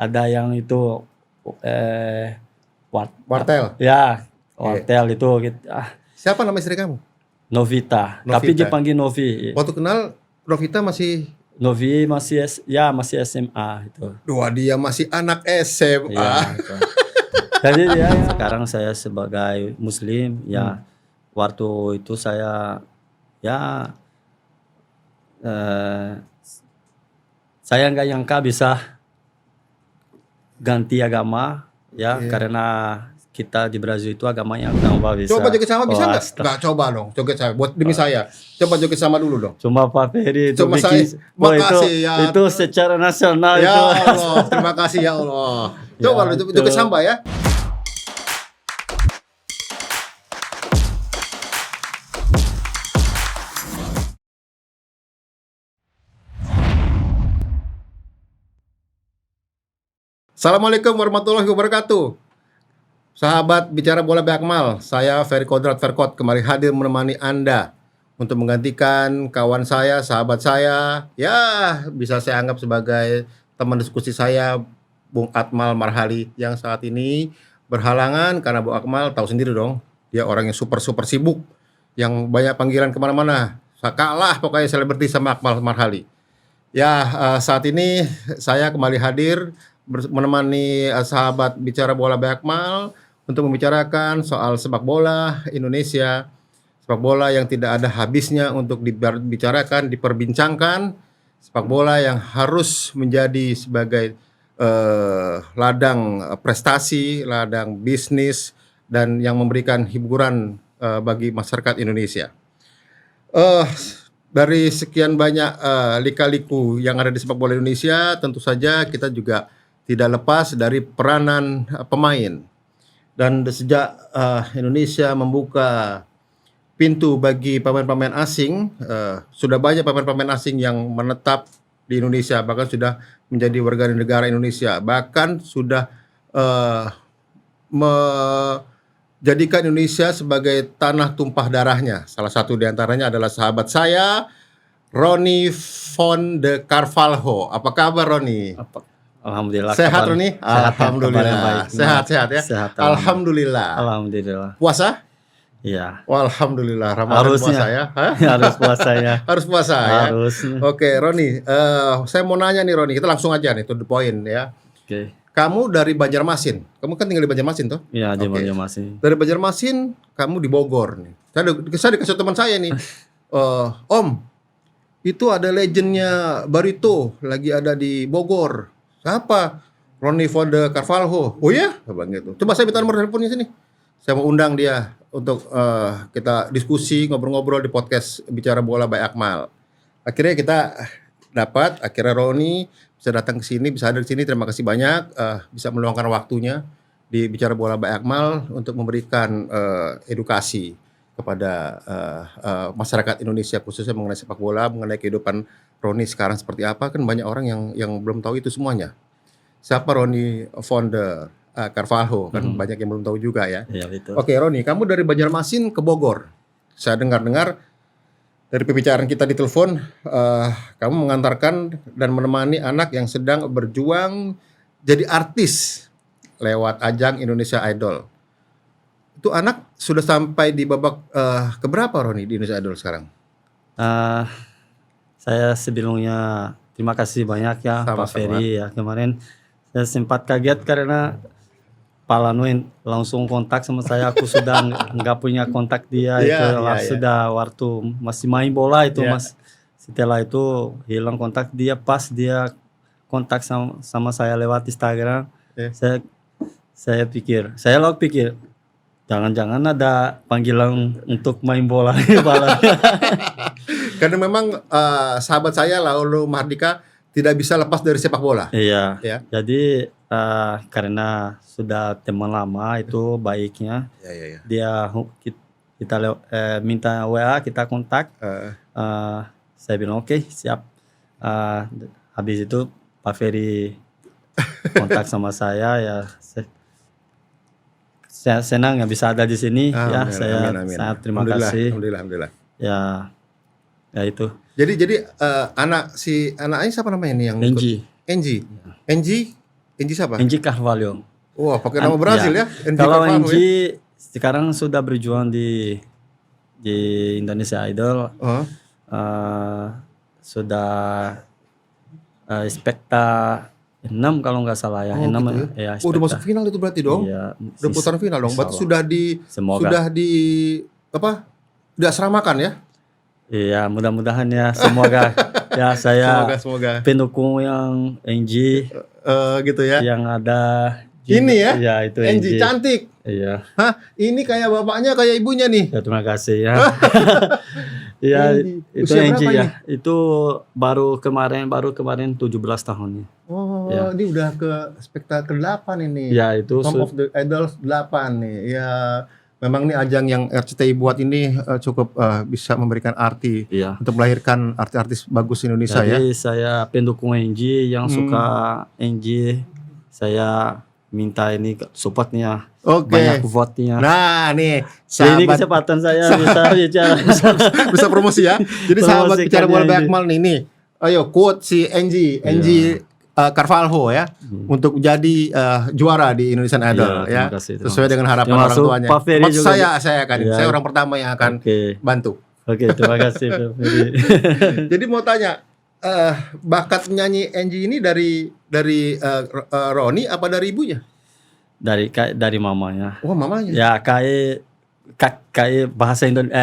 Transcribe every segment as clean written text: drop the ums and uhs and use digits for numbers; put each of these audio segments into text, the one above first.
ada yang itu Wartel. ya wartel itu Siapa nama istri kamu? Novita. Tapi dipanggil Novi. Waktu kenal Novita masih Novi masih masih SMA itu. Dua dia masih anak SMA. Ya, itu. Jadi sekarang saya sebagai Muslim ya waktu itu saya saya nggak nyangka bisa ganti agama karena kita di Brazil itu agamanya tambah bisa. Coba joget sama bisa nggak? Nggak, coba dong joget sama buat demi saya. Coba joget sama dulu dong. Cuma Pak Ferry itu makasih ya. Itu secara nasional ya itu. Allah, terima kasih ya Allah. Coba joget samba ya. Assalamualaikum warahmatullahi wabarakatuh. Sahabat bicara bola Akmal, saya Ferry Kodrat Verkot kembali hadir menemani Anda untuk menggantikan kawan saya, sahabat saya, ya bisa saya anggap sebagai teman diskusi saya, Bung Akmal Marhali, yang saat ini berhalangan karena Bung Akmal tahu sendiri dong, dia orang yang super sibuk, yang banyak panggilan kemana-mana. Saya kalah pokoknya selebriti sama Akmal Marhali. Ya, saat ini saya kembali hadir menemani sahabat bicara bola Akmal untuk membicarakan soal sepak bola Indonesia, sepak bola yang tidak ada habisnya untuk dibicarakan, diperbincangkan, sepak bola yang harus menjadi sebagai ladang prestasi, ladang bisnis, dan yang memberikan hiburan bagi masyarakat Indonesia. Dari sekian banyak lika-liku yang ada di sepak bola Indonesia, tentu saja kita juga tidak lepas dari peranan pemain. Dan sejak Indonesia membuka pintu bagi pemain-pemain asing, sudah banyak pemain-pemain asing yang menetap di Indonesia, bahkan sudah menjadi warga negara Indonesia, bahkan sudah menjadikan Indonesia sebagai tanah tumpah darahnya. Salah satu di antaranya adalah sahabat saya, Ronnie von de Carvalho. Apa kabar, Ronnie? Alhamdulillah. Sehat, Ronnie? Alhamdulillah. Sehat ya? Sehat. Alhamdulillah. Puasa? Iya. Alhamdulillah. Ramadan puasa ya? Harus puasa ya. Harus puasa ya? Harus. Oke, Ronnie. Saya mau nanya nih, Ronnie. Kita langsung aja nih, to the point ya. Oke. Kamu dari Banjarmasin. Kamu kan tinggal di Banjarmasin toh? Iya, di Banjarmasin. Dari Banjarmasin, kamu di Bogor nih. Saya dikasih teman saya nih. Om, itu ada legendnya Barito lagi ada di Bogor. Siapa? Ronnie von de Carvalho. Oh ya? Bang gitu. Coba saya minta nomor teleponnya sini. Saya mau undang dia untuk kita diskusi, ngobrol-ngobrol di podcast Bicara Bola by Akmal. Akhirnya kita dapat, akhirnya Ronnie bisa datang ke sini, bisa hadir di sini. Terima kasih banyak bisa meluangkan waktunya di Bicara Bola by Akmal untuk memberikan edukasi kepada masyarakat Indonesia, khususnya mengenai sepak bola, mengenai kehidupan Ronnie sekarang seperti apa. Kan banyak orang yang belum tahu itu semuanya. Siapa Ronnie von de Carvalho, kan banyak yang belum tahu juga ya. Iya, betul. Oke, Ronnie, kamu dari Banjarmasin ke Bogor. Saya dengar-dengar dari pembicaraan kita di telepon, kamu mengantarkan dan menemani anak yang sedang berjuang jadi artis lewat ajang Indonesia Idol. Itu anak sudah sampai di babak keberapa, Ronnie, di Indonesia Idol sekarang? Saya sebelumnya terima kasih banyak ya Pak Ferry ya. Kemarin saya sempat kaget karena Pak Lanuin langsung kontak sama saya. Aku sudah nggak punya kontak dia sudah waktu masih main bola itu Mas. Setelah itu hilang kontak dia, pas dia kontak sama saya lewat Instagram. Saya pikir jangan-jangan ada panggilan untuk main bola. Karena memang sahabat saya Laulu Mahardika tidak bisa lepas dari sepak bola. Iya. Ya. Jadi karena sudah teman lama itu baiknya. Dia kita minta WA, kita kontak. Saya bilang oke, siap. Habis itu Pak Ferry kontak sama saya ya. Saya senang ya bisa ada di sini. Saya sangat terima kasih. Alhamdulillah. Ya itu. Jadi anaknya siapa namanya nih yang Enji. Enji Enji siapa? Enji Carvalho. Wah, pakai nama Brasil ya. Enji Kalau Carvalho, ya. Enji sekarang sudah berjuang di Indonesia Idol. Oh. Sudah spekta 6 kalau nggak salah ya. Oh, 6 gitu ya. ya. Udah masuk final itu berarti dong. Iya, Udah putaran final dong. Berarti insyaallah. Semoga. sudah di apa? Diasramakan ya? Iya, mudah-mudahan ya. Semoga ya saya Semoga. pendukung yang Enji Gitu ya. yang ada. Ini ya? Iya, itu Enji Enji. cantik. Iya. Hah, ini kayak bapaknya kayak ibunya nih. Ya, terima kasih ya. Iya, Enji. itu Usia Enji berapa ya. Itu baru kemarin 17 tahunnya. Oh, Ya. ini udah ke spektakel 8 ini. Ya, itu Home of the Idols 8 nih. Ya, memang nih ajang yang RCTI buat ini cukup bisa memberikan arti iya. untuk melahirkan artis-artis bagus Indonesia ya. Jadi saya pendukung Enji yang suka Enji. Saya minta ini supportnya. Oke. Banyak vote-nya. Nah, nih Jadi ini sahabat kesempatan saya bisa bicara. bisa promosi ya. Jadi sahabat Promosikan bicara bola Enji. Banyak Mal nih. Ayo quote si Enji Carvalho ya untuk jadi juara di Indonesian Idol Iya, ya. terima kasih. Sesuai dengan harapan orang Termasuk tuanya. Pak Ferry juga. Saya akan Iya. saya orang pertama yang akan Oke. bantu. Oke, terima kasih Pak Ferry. Jadi mau tanya bakat nyanyi Enji ini dari Roni apa dari ibunya? dari mamanya. Oh, mamanya. Ya kayak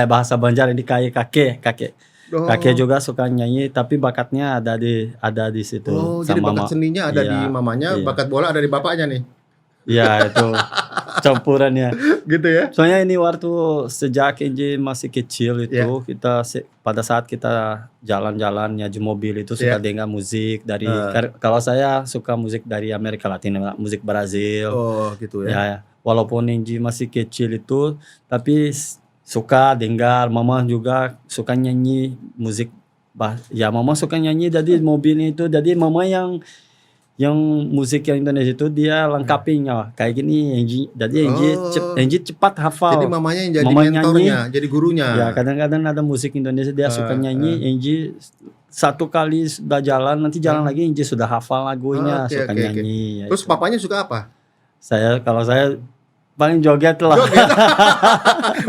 bahasa Banjar ini kayak kakek. Oh. Kakek juga suka nyanyi tapi bakatnya ada di situ. Oh, jadi sama bakat seninya ada Iya, di mamanya, iya. bakat bola ada di bapaknya nih. Iya, itu campurannya. Gitu ya. Soalnya ini waktu sejak Enji masih kecil itu Iya. kita pada saat kita jalan-jalan nyaju mobil itu suka Iya. dengar musik dari kalau saya suka musik dari Amerika Latin, musik Brazil. Oh, gitu ya. Ya, walaupun Enji masih kecil itu tapi suka dengar, mama juga suka nyanyi musik ya mama suka nyanyi jadi mobilnya itu jadi mama yang musik yang Indonesia itu dia lengkapinya kayak gini Enji. Jadi Enji cepat hafal. Jadi mamanya yang jadi Mama mentornya, jadi gurunya. Ya, kadang-kadang ada musik Indonesia dia suka nyanyi, Enji satu kali sudah jalan, nanti jalan lagi Enji sudah hafal lagunya, Oke, suka oke. nyanyi. Ya Terus itu. papanya suka apa? Kalau saya paling joget lah. Joget.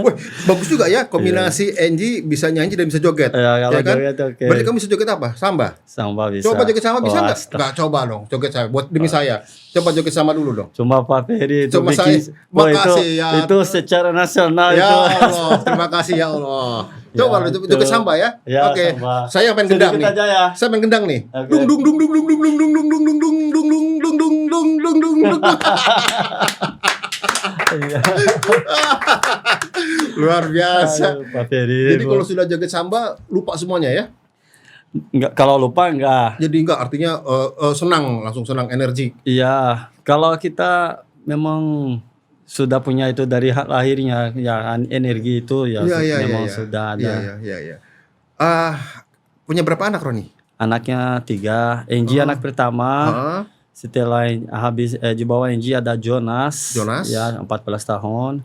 Wih, bagus juga ya kombinasi Enji bisa nyanyi dan bisa joget. Ya, kalau Ya kan? joget oke. Berarti kamu bisa joget apa? Samba? Samba bisa. Coba joget sama bisa Oh, nggak? Nggak, coba dong joget saya. Buat demi saya. Coba joget sama dulu dong. Cuma Pak Ferry itu Cuma bikin, makasih ya. itu secara nasional Ya itu. Allah, terima kasih ya Allah. Coba Ya, lu itu. joget samba ya. Ya, Oke. samba. Saya main gendang Sedikit nih. aja ya. Saya main gendang nih. Oke. Dung dung dung dung dung dung dung dung dung dung dung dung dung dung dung dung dung dung. Iya. Luar biasa. Aduh, Pak Ferry. Jadi kalau sudah joget samba lupa semuanya ya. Enggak, kalau lupa enggak. Jadi enggak artinya senang, langsung senang energi. Iya, kalau kita memang sudah punya itu dari lahirnya ya energi itu ya memang sudah ada. Iya. Punya berapa anak Roni? Anaknya 3, Enji anak pertama. Setelah habis di bawah Enji ada Jonas. Ya 14 tahun.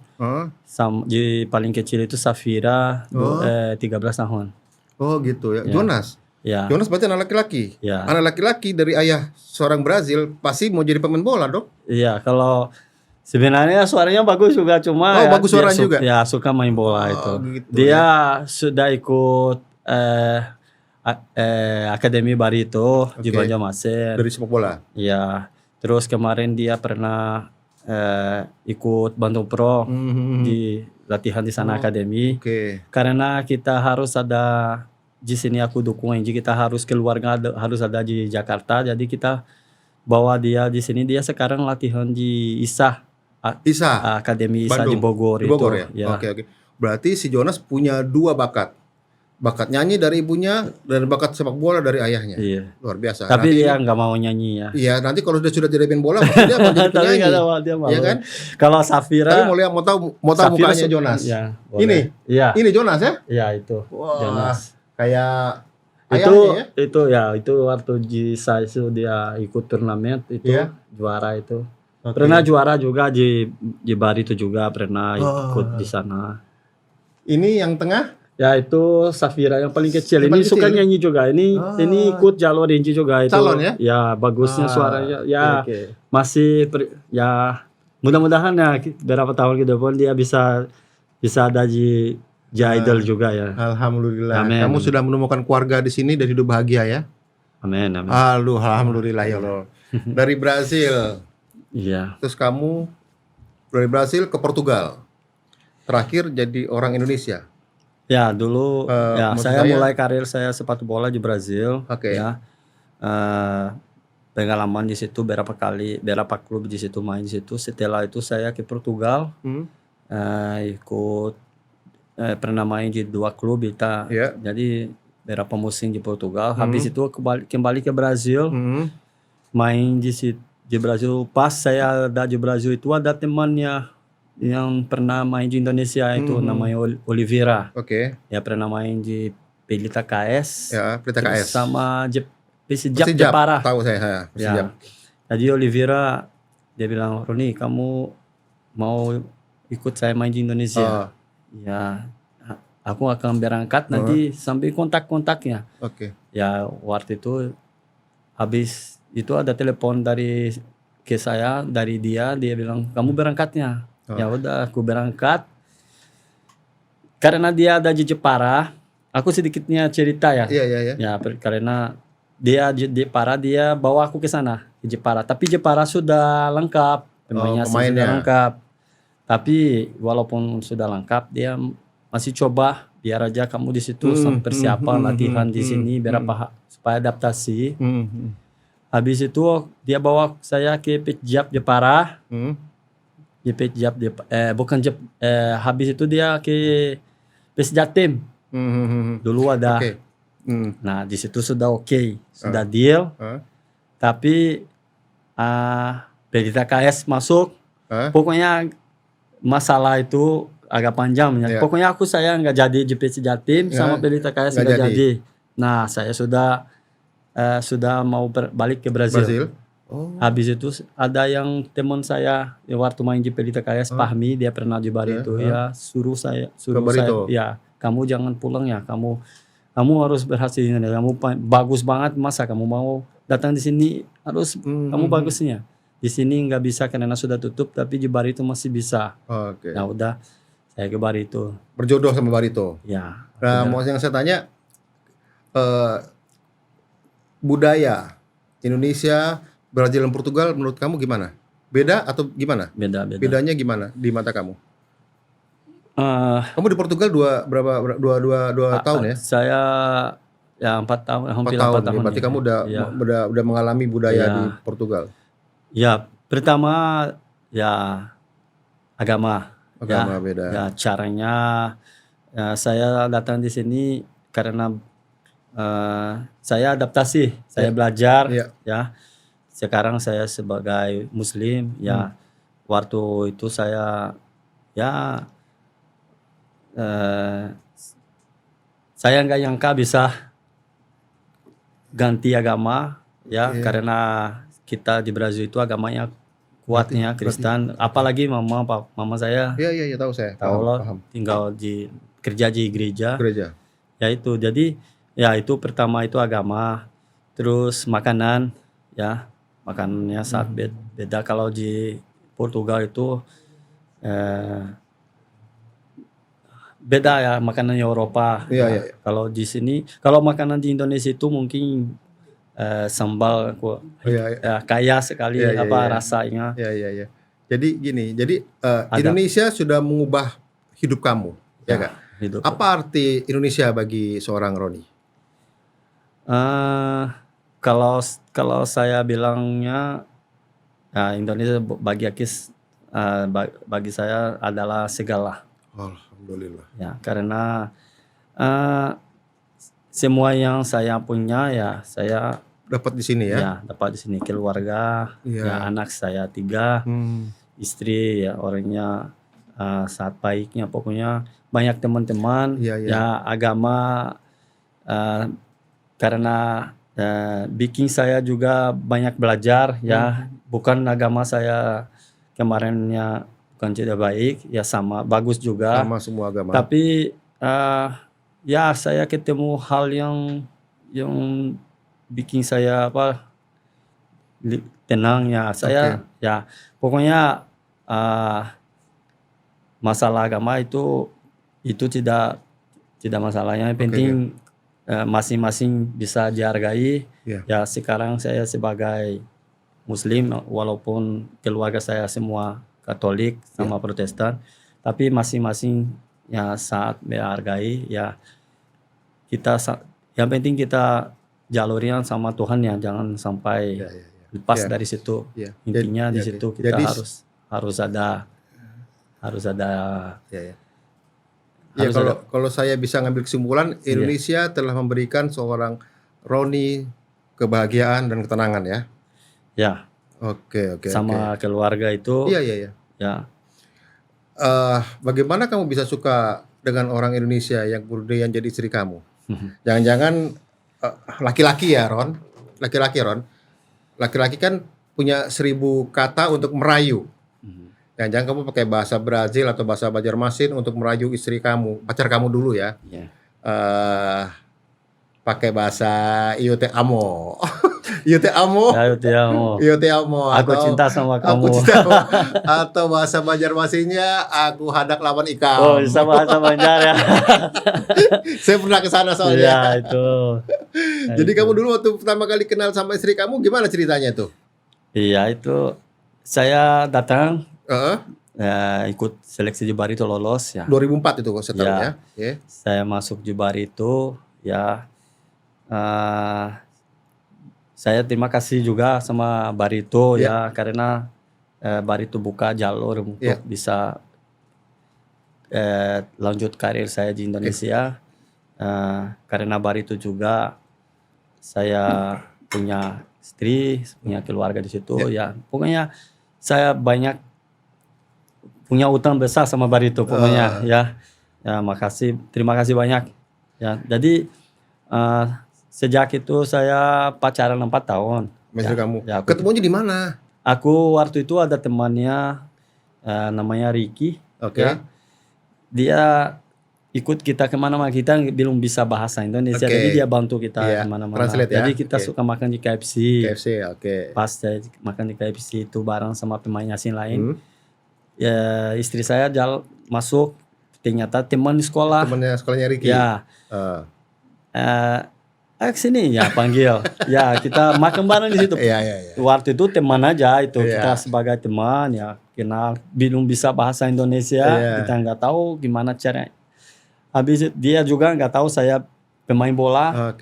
Di paling kecil itu Safira 13 tahun. Oh gitu ya. Ya. Jonas. Ya. Jonas berarti anak laki-laki. Ya. Anak laki-laki dari ayah seorang Brazil pasti mau jadi pemain bola dong. Iya, kalau sebenarnya suaranya bagus juga cuma bagus dia suaranya juga. Ya suka main bola itu. Gitu, Dia sudah ikut Akademi Barito di Oke. Banjarmasin. Dari sepak bola. Ya, terus kemarin dia pernah ikut Bandung Pro di latihan di sana akademi. Oke. Karena kita harus ada di sini aku dukung Enji, kita harus keluarga harus ada di Jakarta. Jadi kita bawa dia di sini. Dia sekarang latihan di ISA. Akademi ISA di Bogor, Di Bogor itu. ya. Oke. Berarti si Jonas punya 2 bakat. Bakat nyanyi dari ibunya dan bakat sepak bola dari ayahnya. Iya. Luar biasa. Tapi Nanti dia nggak mau nyanyi ya. Iya, nanti kalau sudah jadi pemain bola pasti dia mau jadi Tapi penyanyi. nggak tahu dia mau. Iya kan? Kalau Safira, Tapi mau tahu Safira mukanya Jonas. Ya, Ini? boleh. Iya. Ini Jonas ya? Iya itu. Wah, Jonas. kayak Itu ayahnya ya? itu waktu di Saisu dia ikut turnamen itu Iya. juara itu. Oke. Pernah juara juga di Bari itu juga pernah ikut di sana. Ini yang tengah? Ya itu Safira yang paling kecil. Yang Ini paling suka kecil? nyanyi juga. Ini ikut jalur Inci juga itu. Calon ya? Ya bagusnya suaranya. Ya Oke. masih ya mudah-mudahan ya beberapa tahun ke depan dia bisa ada di idol juga ya. Alhamdulillah. Amin. Kamu sudah menemukan keluarga di sini dan hidup bahagia ya. Amin. Amin. Aduh, alhamdulillah ya Allah. Dari Brasil, Iya. terus kamu dari Brasil ke Portugal. Terakhir jadi orang Indonesia. Ya dulu ya maksud saya saya- mulai karir saya sepak bola di Brazil. Oke. Ya. Pengalaman di situ beberapa klub di situ main di situ. Setelah itu saya ke Portugal. Ikut pernah main di 2 klub kita. Iya. Jadi beberapa musim di Portugal. Habis itu kembali ke Brazil. Main di Brazil. Pas saya ada di Brazil itu ada temannya yang pernah main di Indonesia itu namanya Oliveira. Oke. Ya pernah main di Pelita KS. Ya, Pelita terus KS. sama Persijap Jepara. Tahu saya, Persijap. Ya. Jadi Oliveira dia bilang, "Roni, kamu mau ikut saya main di Indonesia?" Ya, aku akan berangkat nanti sampai kontak-kontaknya. Oke. Ya, waktu itu habis itu ada telepon dari dia bilang, "Kamu berangkatnya?" Ya udah, aku berangkat. Karena dia ada di Jepara, aku sedikitnya cerita ya. Iya. Ya, karena dia di Jepara, dia bawa aku ke sana di Jepara. Tapi Jepara sudah lengkap, pemainnya sudah lengkap. Tapi walaupun sudah lengkap, dia masih coba biar aja kamu di situ sampai persiapan latihan di sini berapa supaya adaptasi. Habis itu dia bawa saya ke Persijap Jepara. Di Persijap habis itu dia ke Persijap Tim. Dulu ada. Oke. Nah, di situ sudah sudah deal. Tapi Pelita KS masuk. Pokoknya masalah itu agak panjang. Pokoknya saya nggak jadi di Persijap Tim sama Pelita KS nggak jadi. Nah, saya sudah mau balik ke Brazil. Habis itu ada yang teman saya waktu main di Pelita KS, Fahmi, dia pernah di Barito ya, suruh saya ya, kamu jangan pulang ya, kamu harus berhasil ini, kamu bagus banget, masa kamu mau datang di sini harus kamu bagusnya. Di sini nggak bisa karena sudah tutup, tapi di Barito masih bisa. Oke. Nah udah saya ke Barito. Berjodoh sama Barito. Ya. Nah, mau yang saya tanya, budaya Indonesia, Brazil dan Portugal menurut kamu gimana? Beda atau gimana? Beda. Bedanya gimana di mata kamu? Kamu di Portugal dua tahun ya? Saya ya 4 tahun, hampir 4 tahun. Berarti kamu udah mengalami budaya di Portugal. Ya, pertama ya agama beda. Ya caranya saya datang di sini karena saya adaptasi, saya belajar ya. Sekarang saya sebagai Muslim ya, waktu itu saya ya saya nggak nyangka bisa ganti agama ya, karena kita di Brazil itu agamanya kuatnya Kristen, apalagi mama saya Iya tahu saya. paham. Tinggal kerja di gereja. Ya itu, jadi ya itu pertama itu agama, terus makanan ya. Makanannya saat beda. Kalau di Portugal itu beda ya makanannya Eropa. Iya. Kalau di sini, kalau makanan di Indonesia itu mungkin sambal kaya sekali rasanya. Iya. Jadi gini, Indonesia sudah mengubah hidup kamu, ya Kak? Apa arti Indonesia bagi seorang Roni? Kalau saya bilangnya Indonesia bagi saya adalah segala. Alhamdulillah. Ya, karena semua yang saya punya ya saya dapat di sini ya. Ya, dapat di sini, keluarga, ya anak saya 3, istri ya orangnya sangat baiknya, pokoknya banyak teman-teman, ya agama karena bikin saya juga banyak belajar ya, bukan agama saya kemarinnya bukan tidak baik ya, sama bagus juga, sama semua agama, tapi ya saya ketemu hal yang bikin saya tenang ya. Saya ya pokoknya masalah agama itu tidak masalahnya. Yang penting masing-masing bisa dihargai. Ya sekarang saya sebagai Muslim walaupun keluarga saya semua Katolik sama Protestan, tapi masing-masing ya saat menghargai ya yang penting kita jalurnya sama Tuhan ya, jangan sampai lepas dari situ. Intinya di situ kita harus ada Ya, kalau saya bisa ngambil kesimpulan, Indonesia telah memberikan seorang Roni kebahagiaan dan ketenangan ya. Ya. Oke. Sama keluarga itu. Iya. Ya. Bagaimana kamu bisa suka dengan orang Indonesia yang kemudian jadi istri kamu? Jangan-jangan laki-laki ya, Ron? Laki-laki kan punya 1000 kata untuk merayu. Jangan-jangan kamu pakai bahasa Brazil atau bahasa Banjarmasin untuk merayu istri kamu, pacar kamu dulu ya. Pakai bahasa Iyo te amo. Iyo te amo. Aku cinta sama kamu. Atau bahasa Banjarmasinnya aku hadak lawan ikam. Oh, bisa bahasa Banjar ya. Saya pernah ke sana soalnya. Ya, itu. Jadi kamu dulu waktu pertama kali kenal sama istri kamu gimana ceritanya tuh? Iya, itu saya datang ikut seleksi Jubar itu lolos ya. 2004 itu setelahnya. Saya masuk Jubar itu ya. Saya terima kasih juga sama Barito ya karena Barito buka jalur untuk bisa lanjut karir saya di Indonesia. Karena Barito juga saya punya istri, punya keluarga di situ ya. Pokoknya saya banyak punya utang besar sama Barito pokoknya ya. Ya terima kasih banyak ya. Jadi sejak itu saya pacaran 4 tahun. Istri kamu. Ya, ketemunya di mana? Aku waktu itu ada temannya namanya Ricky. Ya. Dia ikut kita kemana-mana, kita belum bisa bahasa Indonesia, jadi dia bantu kita kemana-mana. Jadi kita suka makan di KFC. Pas saya makan di KFC itu bareng sama pemain asing lain. Ya, istri saya masuk, ternyata teman di sekolah. Temannya sekolahnya Ricky. Ya. Sini ya panggil. Ya kita makan bareng di situ. Waktu itu teman aja itu kita sebagai teman ya kenal, belum bisa bahasa Indonesia, kita nggak tahu gimana cara. Habis dia juga nggak tahu saya pemain bola.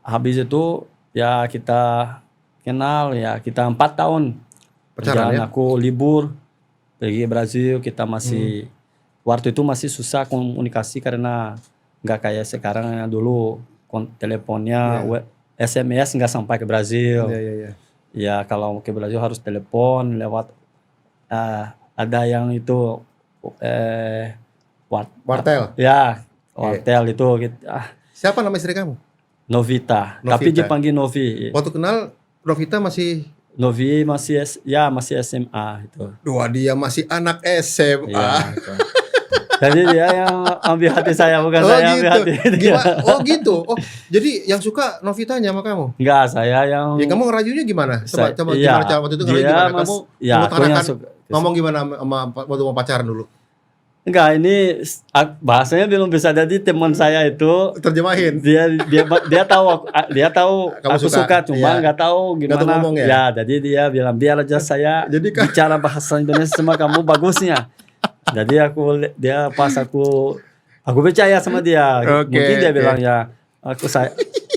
Habis itu ya kita kenal ya, kita 4 tahun. Perjalanan aku libur pergi Brazil, kita masih waktu itu masih susah komunikasi karena nggak kayak sekarang dulu teleponnya SMS nggak sampai ke Brazil. Ya kalau ke Brazil harus telepon lewat ada yang itu wartel. Ya, wartel itu Siapa nama istri kamu? Novita. Tapi dipanggil Novi. Waktu kenal Novita masih Novi masih SMA itu. Wah, dia masih anak SMA. Ya, jadi dia yang ambil hati saya, bukan saya ambil hati dia. Gitu. Jadi yang suka Novitanya sama kamu? Enggak, saya yang. Ya, kamu ngerajunya gimana? Coba gimana cara waktu itu ngerayu gimana? Kamu ngomong gimana waktu mau pacaran dulu? Enggak, ini bahasanya belum bisa, jadi teman saya itu terjemahin. Dia tahu aku suka cuma nggak tahu gimana. Ya, jadi dia bilang biar aja saya bicara bahasa Indonesia sama kamu bagusnya. Jadi aku percaya sama dia. Mungkin dia bilang ya aku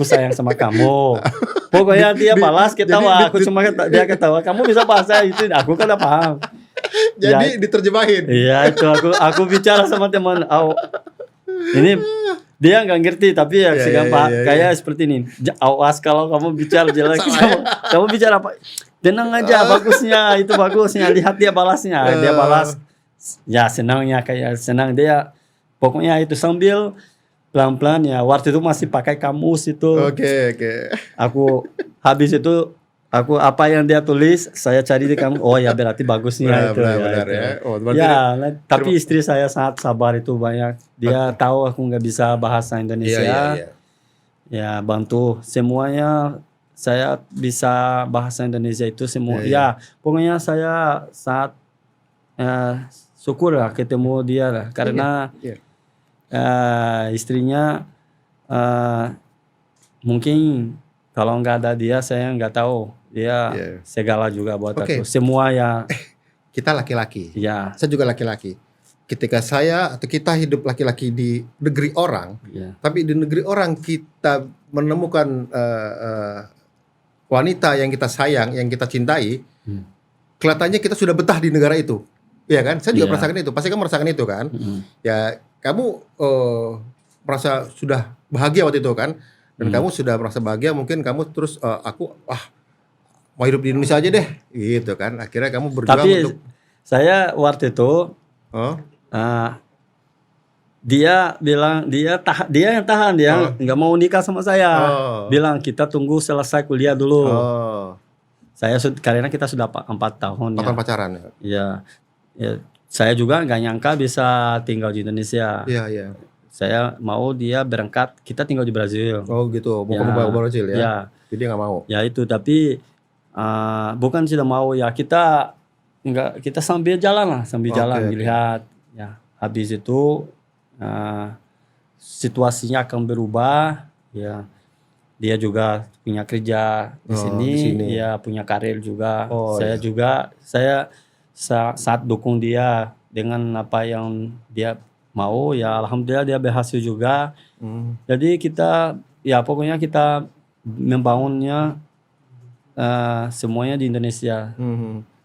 sayang sama kamu. Pokoknya dia balas ketawa, aku cuma dia ketawa. Kamu bisa bahasa itu, aku kan udah paham. Jadi diterjemahin. Iya, itu aku bicara sama teman. Ini dia nggak ngerti tapi ya kayak seperti ini. Awas kalau kamu bicara jelek, kamu bicara apa? Tenang aja, bagusnya itu bagusnya. Lihat dia balasnya, dia balas. Ya senangnya kayak senang dia. Pokoknya itu sambil pelan-pelan ya. Waktu itu masih pakai kamus itu. Oke. Aku habis itu Aku apa yang dia tulis, saya cari di kamu. Oh ya berarti bagusnya itu Benar itu. ya. Oh, berarti Ya, tapi istri saya sangat sabar itu banyak. Dia tahu aku nggak bisa bahasa iya, Indonesia. iya, iya. Ya bantu semuanya. Saya bisa bahasa Indonesia itu semua. Iya, iya. Ya pokoknya saya sangat syukur lah ketemu dia lah. Karena Iya. istrinya mungkin kalau nggak ada dia saya nggak tahu. Dia Iya. segala juga buat Oke. aku. Semua ya. Kita laki-laki. Ya. Saya juga laki-laki. Ketika saya atau kita hidup laki-laki di negeri orang, Ya. tapi di negeri orang kita menemukan wanita yang kita sayang, yang kita cintai, kelihatannya kita sudah betah di negara itu. Iya kan? Saya juga Iya. merasakan itu. Pasti kamu merasakan itu kan? Ya, kamu merasa sudah bahagia waktu itu kan? Dan kamu sudah merasa bahagia, mungkin kamu terus mau hidup di Indonesia aja deh, gitu kan? Akhirnya kamu berjuang Tapi untuk saya waktu itu oh, dia bilang dia yang tahan dia nggak mau nikah sama saya. Oh. Bilang kita tunggu selesai kuliah dulu. oh, Karena kita sudah 4 tahun ya. pacaran pacaran. Ya, saya juga nggak nyangka bisa tinggal di Indonesia. Iya, iya. Saya mau dia berangkat, kita tinggal di Brazil. Oh gitu, mau Ya. kamu bawa Brazil ya? Ya. Jadi nggak mau. Ya itu, tapi bukan tidak mau ya, kita sambil jalan lah, jalan Oke. dilihat. Ya, habis itu situasinya akan berubah. Ya, dia juga punya kerja di sini, di sini. dia punya karir juga. Oh, Saya iya. juga, saat dukung dia dengan apa yang dia mau. Ya, alhamdulillah dia berhasil juga. Jadi kita, ya pokoknya kita membangunnya semuanya di Indonesia.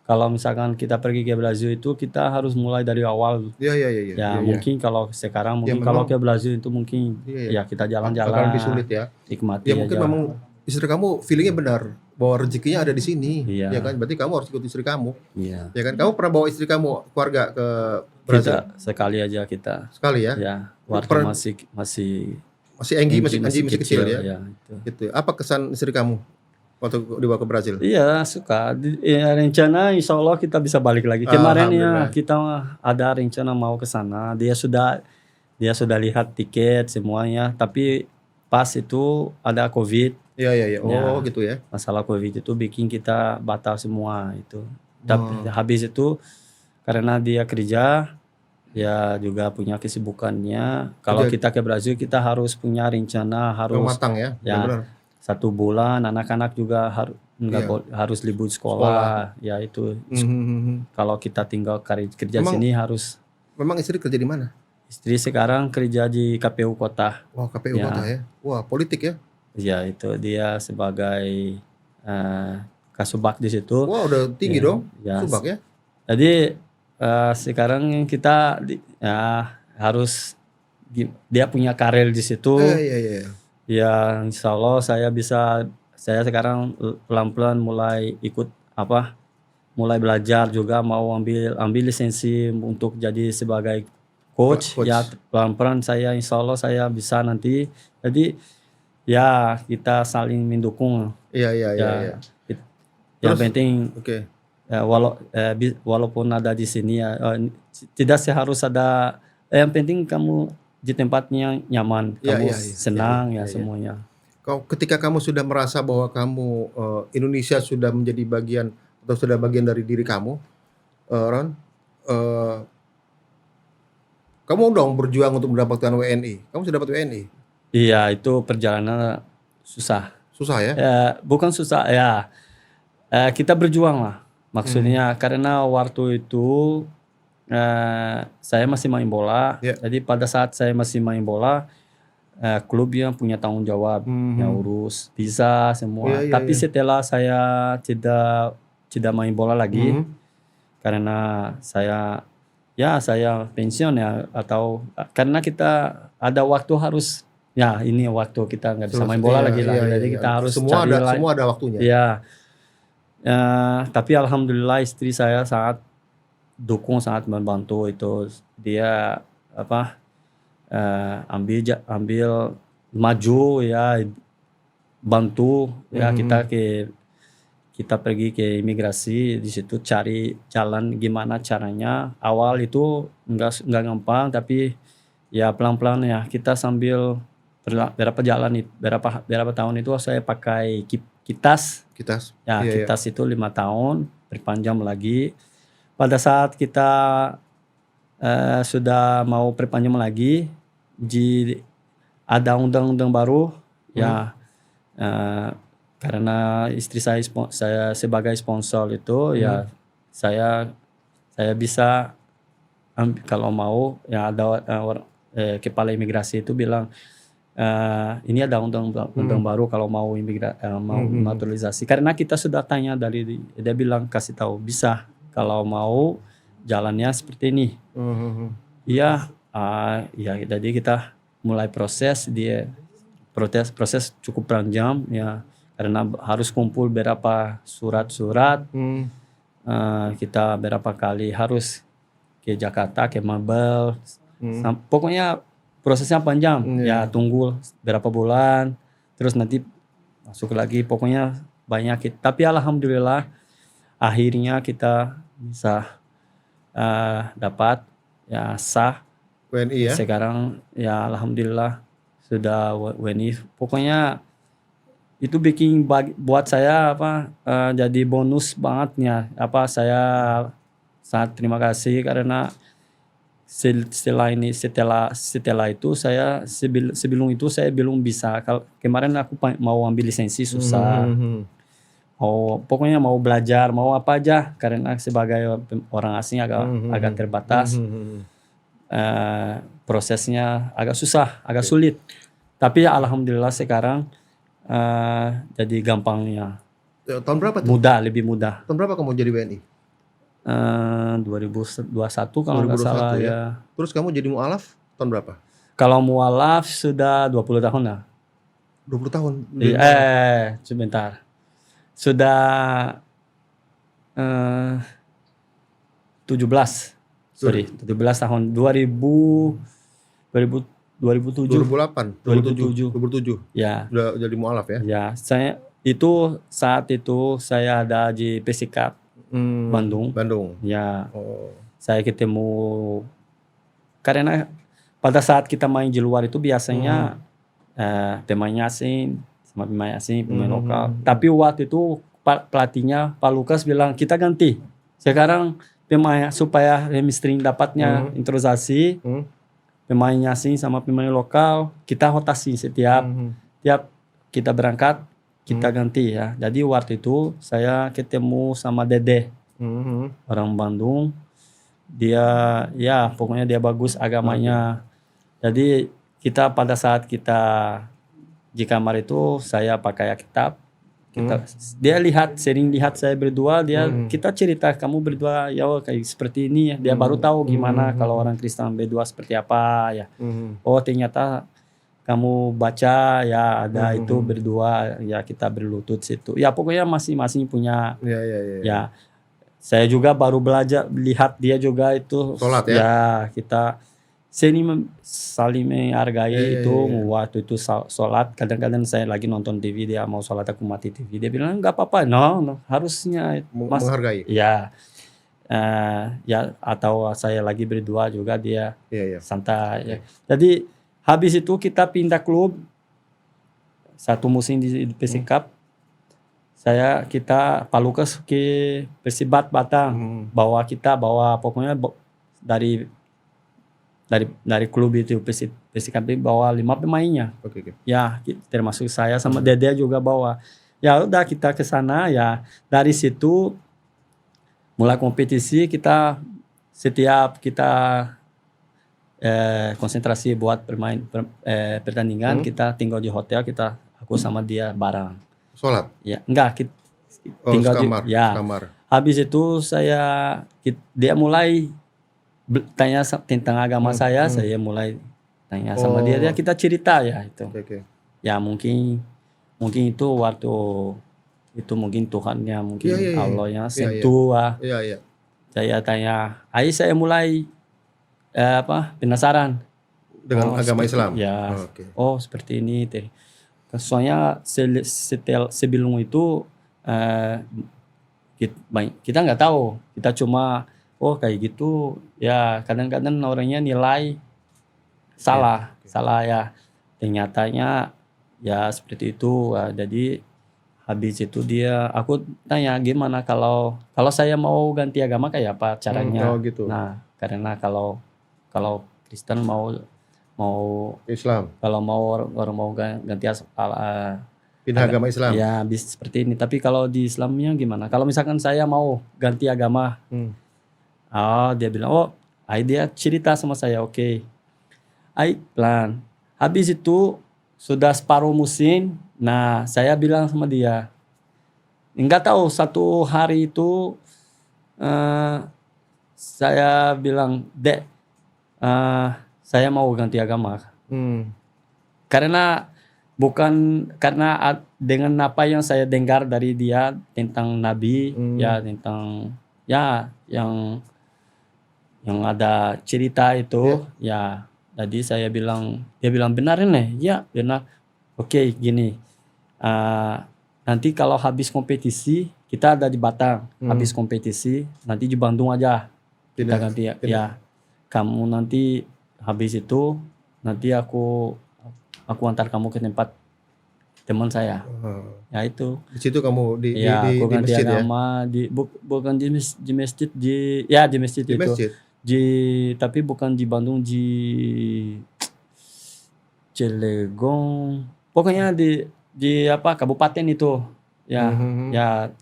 Kalau misalkan kita pergi ke Brazil itu kita harus mulai dari awal. Iya, iya, iya. Ya iya. mungkin kalau sekarang, mungkin memang. kalau ke Brazil itu mungkin Iya. ya kita Akan jalan-jalan, lebih sulit ya. nikmati Ya mungkin aja. memang istri kamu feelingnya benar bahwa rezekinya ada di sini, Iya. ya kan? Berarti kamu harus ikut istri kamu, Iya. ya kan? Kamu pernah bawa istri kamu keluarga ke Brazil Kita sekali aja kita. sekali ya? Ya, waktu Pernah- masih Masih Anggi masih kecil ya? Ya, itu. Gitu. Apa kesan istri kamu waktu dibawa ke Brazil? Iya, suka. Ya, rencana insya Allah kita bisa balik lagi. Kemarin ya Alhamdulillah. kita ada rencana mau ke sana. Dia sudah lihat tiket semuanya. Tapi pas itu ada COVID. Iya, iya, iya. Oh, Ya. gitu ya. Masalah COVID itu bikin kita batal semua itu. Tapi habis itu karena dia kerja, ya juga punya kesibukannya. Kalau Kerja- kita ke Brazil kita harus punya rencana, harus Matang ya? Ya. Benar. 1 bulan. Anak-anak juga Iya. harus libur sekolah. Ya itu. Kalau kita tinggal kerja Emang- sini harus. Memang istri kerja di mana? Istri sekarang kerja di KPU kota. Wah, KPU Ya. kota ya. Wah, politik ya. Ya itu dia sebagai kasubag di situ. Wah, udah tinggi Ya, dong. ya. Subak ya. Jadi sekarang kita harus dia punya karir di situ. Iya, iya, iya. Ya insya Allah saya sekarang pelan-pelan mulai ikut mulai belajar juga, mau ambil lisensi untuk jadi sebagai coach. Coach. Ya pelan-pelan saya insya Allah saya bisa nanti. Jadi ya kita saling mendukung. Iya, iya, iya, Ya, iya. yang Terus- penting Oke. walaupun ada di sini ya tidak seharus ada. Yang penting kamu di tempatnya nyaman, Iya, kamu iya, iya. senang Iya, ya iya. semuanya. Ketika kamu sudah merasa bahwa kamu Indonesia sudah menjadi bagian atau sudah bagian dari diri kamu, Ron, kamu dong berjuang untuk mendapatkan WNI. Kamu sudah dapat WNI? Iya, itu perjalanan susah. Susah ya? Bukan susah ya. Kita berjuang lah. Maksudnya karena waktu itu saya masih main bola. Ya. Jadi pada saat saya masih main bola, klubnya punya tanggung jawab, yang urus visa semua. Iya, iya, Tapi iya. setelah saya tidak main bola lagi, karena saya pensiun ya, atau karena kita ada waktu harus ini waktu kita nggak bisa main bola lagi lah. Jadi kita harus semua cari lain. semua ada waktunya. Ya, tapi alhamdulillah istri saya sangat dukung, sangat membantu itu. Dia ambil maju ya, bantu ya kita kita pergi ke imigrasi, di situ cari jalan gimana caranya. Awal itu enggak gampang, tapi ya pelan-pelan ya kita sambil berapa berapa tahun itu saya pakai kitas. Ya, kitas itu 5 tahun, perpanjang lagi. Pada saat kita sudah mau perpanjang lagi, ada undang-undang baru ya, karena istri saya sebagai sponsor itu ya saya bisa kalau mau ya ada kepala imigrasi itu bilang ini ada undang baru kalau mau mau naturalisasi, karena kita sudah tanya dia bilang kasih tahu bisa kalau mau jalannya seperti ini. Iya, ya jadi kita mulai proses proses cukup panjang ya, karena harus kumpul berapa surat-surat. Kita berapa kali harus ke Jakarta, ke Mabel. Pokoknya prosesnya panjang. Ya tunggu berapa bulan, terus nanti masuk lagi. Pokoknya banyak. Tapi alhamdulillah akhirnya kita bisa dapat ya sah WNI ya. Sekarang ya alhamdulillah sudah WNI. Pokoknya itu bikin buat saya jadi bonus bangetnya. Saya sangat terima kasih karena setelah itu saya sebelum itu saya belum bisa. Kemarin aku mau ambil lisensi susah. Pokoknya mau belajar, mau apa aja, karena sebagai orang asing agak terbatas. Prosesnya agak susah, agak sulit. Tapi ya alhamdulillah sekarang jadi gampangnya. Tahun berapa tuh? Lebih mudah. Tahun berapa kamu jadi WNI? 2021 kalau nggak salah ya. Terus kamu jadi mualaf tahun berapa? Kalau mualaf sudah 20 tahun lah. 20 tahun? Sebentar. Sudah 17 tahun 2007. 2007. Ya. Udah jadi mualaf ya? Ya, saat itu saya ada di Persikap Bandung. Ya. Saya ketemu karena pada saat kita main di luar itu biasanya pemain asing sama pemain lokal. Tapi waktu itu pelatihnya Pak Lukas bilang kita ganti. Sekarang pemain supaya chemistry dapatnya introduksi. Pemain asing sama pemain lokal kita rotasi tiap kita berangkat kita ganti ya. Jadi waktu itu saya ketemu sama Dede, orang Bandung. Dia ya pokoknya dia bagus agamanya. Jadi kita pada saat kita di kamar itu saya pakai Alkitab. Dia sering lihat saya berdua, kita cerita kamu berdua ya kayak seperti ini ya. Dia baru tahu gimana kalau orang Kristen berdua seperti apa ya. Oh ternyata kamu baca ya ada itu berdua ya, kita berlutut situ. Ya pokoknya masing-masing punya. Ya. Saya juga baru belajar lihat dia juga itu. Sholat ya. Ya kita saling menghargai itu. Waktu itu sholat, kadang-kadang saya lagi nonton TV, dia mau sholat aku mati TV, dia bilang nggak apa-apa, no, harusnya menghargai. Ya, ya atau saya lagi berdua juga dia santai. Ya. Jadi habis itu kita pindah klub satu musim di Persikap. Kita Pak Lukas ke Persibat Batang, bawa pokoknya dari klub itu Persikap bawa 5 pemainnya. Ya, termasuk saya sama Dede juga bawa. Ya udah kita ke sana ya. Dari situ mulai kompetisi, kita setiap kita konsentrasi buat pertandingan, kita tinggal di hotel, aku sama dia bareng. Sholat? Ya, enggak, tinggal kamar. Habis itu dia mulai tanya tentang agama saya mulai tanya sama dia kita cerita ya itu. Ya mungkin itu waktu itu mungkin Tuhannya, mungkin Allahnya sentuh. Saya tanya, saya mulai penasaran dengan agama Islam. Ya. Oh seperti ini teh. Soalnya sebelum itu eh, kita nggak tahu, kita cuma oh kayak gitu ya, kadang-kadang orangnya nilai salah ya, ternyatanya ya seperti itu. Jadi habis itu aku tanya gimana kalau saya mau ganti agama kayak apa caranya. Oh gitu. Nah karena kalau Kristen mau Islam. kalau orang mau ganti Pindah agama Islam. ya bisa seperti ini. Tapi kalau di Islamnya gimana? Kalau misalkan saya mau ganti agama, dia bilang dia cerita sama saya, oke. Plan. Habis itu sudah separuh musim. Nah saya bilang sama dia, nggak tahu satu hari itu saya bilang, Dek, saya mau ganti agama. Karena bukan karena dengan apa yang saya dengar dari dia tentang Nabi, ya tentang ya yang ada cerita itu, ya. Jadi dia bilang benar nih, ya benar. Oke, gini, nanti kalau habis kompetisi kita ada di Batang, habis kompetisi nanti di Bandung aja kita ganti ya. Kamu nanti habis itu nanti aku antar kamu ke tempat teman saya. Ya itu. Di situ kamu di ganti masjid agama, ya? Bukan di masjid, di masjid Di itu. masjid. Tapi bukan di Bandung, di Cilegon. Pokoknya di kabupaten itu. Ya. Ya.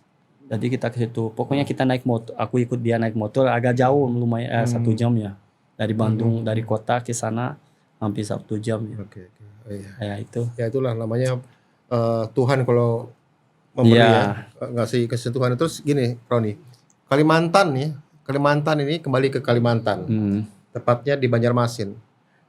Jadi kita ke situ. Pokoknya kita naik motor, aku ikut dia naik motor agak jauh, lumayan 1 jam ya. Dari Bandung, dari kota ke sana hampir 1 jam ya. Oke. Iya. Ya itu. Ya itulah namanya Tuhan kalau memberi ngasih kesentuhan. Terus gini, Roni, Kalimantan ini kembali ke Kalimantan, tepatnya di Banjarmasin.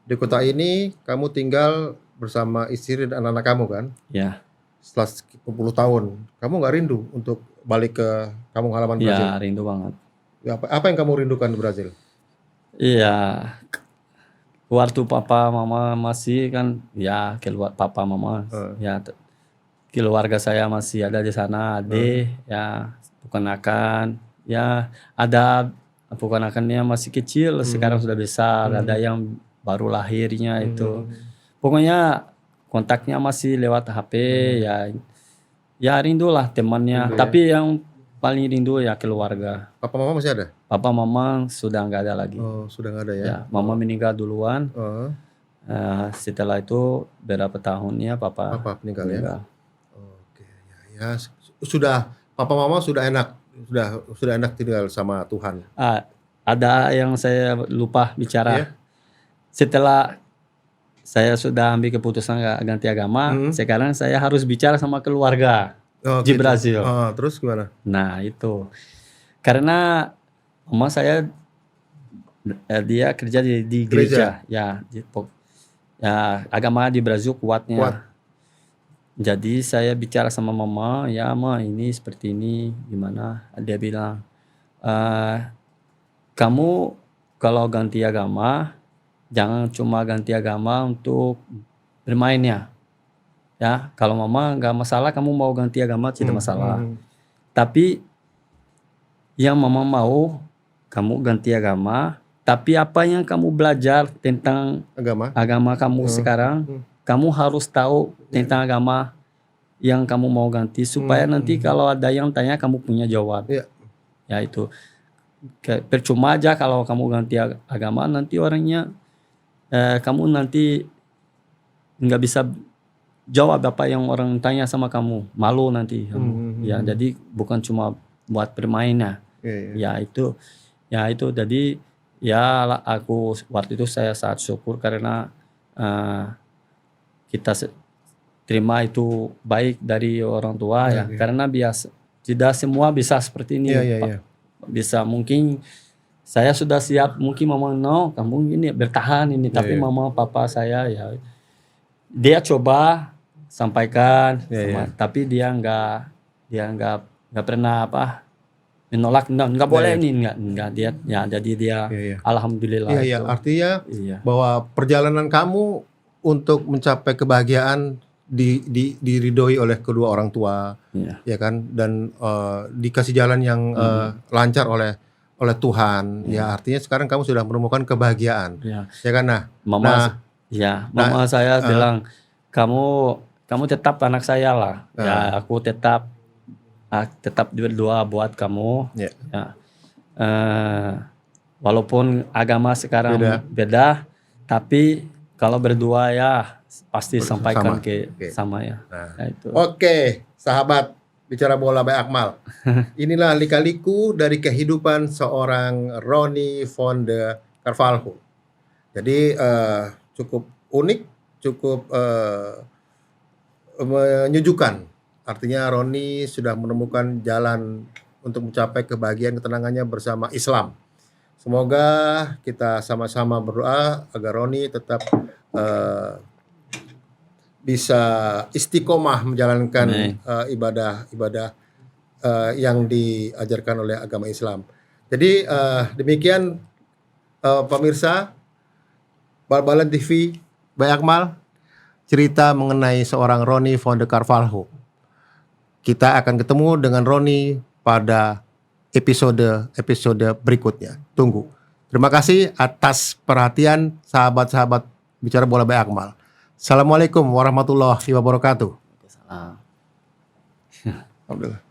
Di kota ini kamu tinggal bersama istri dan anak-anak kamu kan? Ya. Setelah 10 tahun, kamu nggak rindu untuk balik ke kampung halaman Brazil? Ya, rindu banget. Ya, apa yang kamu rindukan di Brazil? Iya. Waktu papa mama masih kan, ya keluar papa mama, ya keluarga saya masih ada di sana, adik, ya ponakan, ya ada ponakannya masih kecil, sekarang sudah besar, ada yang baru lahirnya itu. Pokoknya kontaknya masih lewat HP, ya rindulah temannya. Tapi yang paling rindu ya keluarga. Papa mama masih ada? Papa mama sudah nggak ada lagi. Oh, sudah nggak ada ya? Ya, mama meninggal duluan. Setelah itu berapa tahunnya papa meninggal ya? Oke, ya. Sudah papa mama sudah enak tinggal sama Tuhan. Ada yang saya lupa bicara. Setelah saya sudah ambil keputusan ganti agama, sekarang saya harus bicara sama keluarga di Brazil. Terus gimana? Nah itu karena mama saya dia kerja di gereja, ya agama di Brazil kuatnya. Jadi saya bicara sama mama, ya ma ini seperti ini gimana? Dia bilang, kamu kalau ganti agama jangan cuma ganti agama untuk bermainnya. Ya, kalau mama nggak masalah, kamu mau ganti agama tidak masalah. Tapi yang mama mau kamu ganti agama, tapi apa yang kamu belajar tentang agama kamu sekarang, kamu harus tahu tentang agama yang kamu mau ganti supaya nanti kalau ada yang tanya kamu punya jawab. Ya itu. Percuma aja kalau kamu ganti agama, nanti orangnya kamu nanti nggak bisa jawab apa yang orang tanya sama kamu, malu nanti kamu. Ya jadi bukan cuma buat bermainnya. Ya itu jadi ya aku waktu itu saya sangat syukur karena kita terima itu baik dari orang tua ya. Karena tidak semua bisa seperti ini. Bisa mungkin saya sudah siap, mungkin mama kamu ini bertahan ini, tapi mama papa saya ya dia coba sampaikan tapi dia nggak pernah menolak, nggak boleh ini nggak dia ya, jadi dia alhamdulillah. Artinya bahwa perjalanan kamu untuk mencapai kebahagiaan diridhoi oleh kedua orang tua, Iya. ya kan, dan dikasih jalan yang lancar oleh Tuhan. Ya, artinya sekarang kamu sudah menemukan kebahagiaan, Iya. ya kan. Mama mama saya bilang kamu tetap anak saya lah. Ya, aku tetap berdua buat kamu. Ya. Ya. Walaupun agama sekarang beda, tapi kalau berdua ya pasti sampaikan sama ya. Nah, itu. Oke, sahabat bicara bola by Akmal. Inilah lika-liku dari kehidupan seorang Ronnie van de Carvalho. Jadi cukup unik, cukup menyejukkan. Artinya Ronnie sudah menemukan jalan untuk mencapai kebahagiaan ketenangannya bersama Islam. Semoga kita sama-sama berdoa agar Ronnie tetap bisa istiqomah menjalankan ibadah yang diajarkan oleh agama Islam. Jadi demikian pemirsa Bal-Balan TV by Akmal, cerita mengenai seorang Ronnie van de Carvalho. Kita akan ketemu dengan Ronnie pada episode berikutnya. Tunggu. Terima kasih atas perhatian sahabat-sahabat bicara bola by Akmal. Assalamualaikum warahmatullahi wabarakatuh. Salam. Alhamdulillah.